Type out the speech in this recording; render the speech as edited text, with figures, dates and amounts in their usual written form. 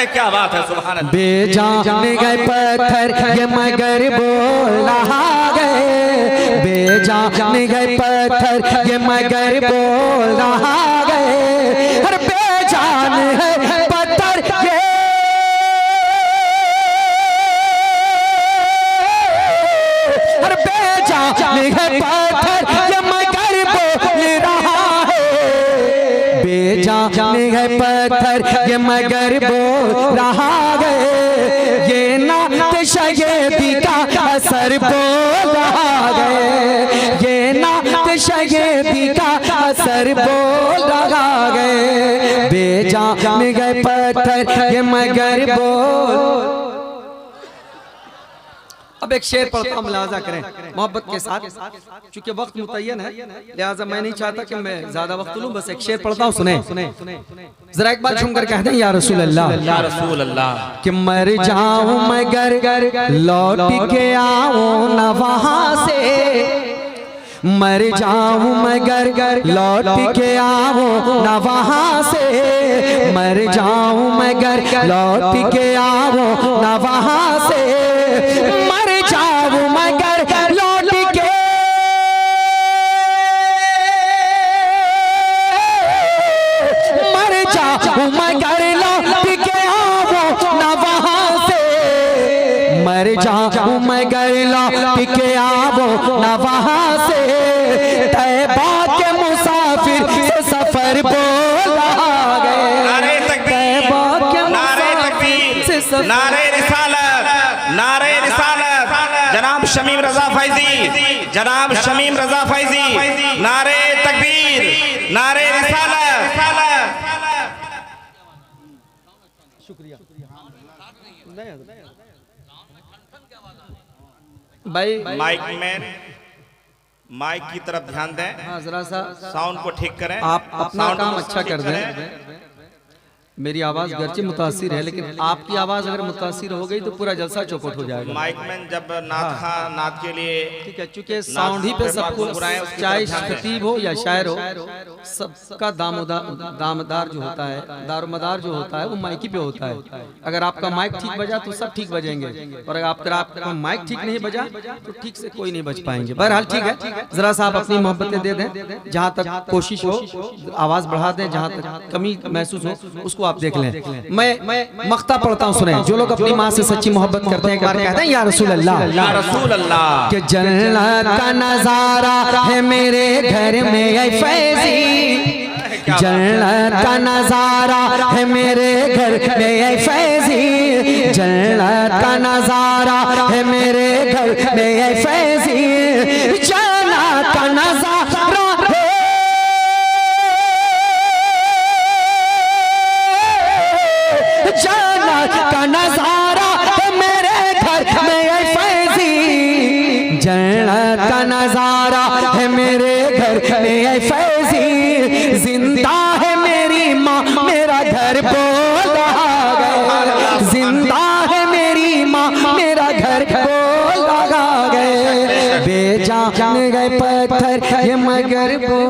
क्या बात है, सुभान अल्लाह। बेजान गए पत्थर ये मगर बोल रहा गए, बेजान गए पत्थर ये मगर बोल रहा गए, हर बेजान है पत्थर ये, हर बेजान है पत्थर ये मगर बोल रहा है, बेजान है पत्थर ये मगर बोल रहा गए, ये नात शगेदी का असर बोल रहा गए, ये नात शगेदी का असर बोल रहा गए, बेजान गए पत्थर ये मगर बोल। अब एक शेर पढ़ता हूं, मुलाजा करें मोहब्बत के साथ, चूंकि वक्त मुतय्यन है लिहाजा मैं नहीं चाहता कि मैं ज्यादा वक्त लूं, बस एक शेर पढ़ता हूं, सुने जरा एक बार सुनकर कह दें या रसूल अल्लाह, या रसूल अल्लाह। कि मर जाऊं मगर लौट के आऊं न वहां से, मर जाऊं मगर लौट के आऊं न वहां से, मर जाऊं मगर लौट के आऊं न वहां से, मर जाऊं मगर लौट के, मर जाऊं मगर लौट के आऊं न वहां से, मर जाऊं मगर लौट के आऊं न वहां से, तैबा के मुसाफिर से सफर बोल रहा गए, नारे तकबीर, तैबा के नारे तकबीर, नारे रिसालत, नारे रिसालत, जनाब शमीम रजा फैजी, जनाब शमीम रजा फैजी, नारे तकबीर, नारे रिसालत। शुक्रिया भाई, माइक की तरफ ध्यान दें। हाँ जरा सा साउंड को ठीक करें, आप अपना काम अच्छा कर दें। मेरी आवाज गर्चे मुतासिर है, लेकिन आपकी आवाज अगर मुतासिर हो गई तो पूरा जलसा चौपट हो जाएगा। माइक मैन जब नात के लिए, ठीक है, चूंकि साउंड ही पे सबको, चाहे खतीब हो या शायर हो, सबका दामदार जो होता है, दारोमदार जो होता है वो माइक ही पे होता है। अगर आपका माइक ठीक बजा तो सब ठीक बजेंगे, और अगर आपका माइक ठीक नहीं बजा तो ठीक से कोई नहीं बज पाएंगे। बहरहाल ठीक है, जरा सा आप अपनी मोहब्बतें दे दें, जहाँ तक कोशिश हो आवाज बढ़ा दें, जहाँ तक कमी महसूस हो उसको आप देख लें। मैं मख्ता पढ़ता हूँ, सुने। जो लोग अपनी माँ से सच्ची मोहब्बत करते हैं कहते हैं या रसूल अल्लाह, या रसूल अल्लाह, कि जन्नत का नजारा है मेरे घर में ऐ फैजी, जन्नत का नजारा है मेरे घर में ऐ फैजी, जन्नत का नजारा है मेरे घर में ऐ फैजी, जन्नत का नजारा है, जन्नत का नजारा है मेरे घर में ऐ फैजी, जन्नत का नजारा है मेरे घर में ऐ फैजी, जिंदा है मेरी माँ मेरा घर बोल रहा गए, जिंदा है मेरी माँ मेरा घर बोल रहा गए, बेजान गए पत्थर ये मगर बोल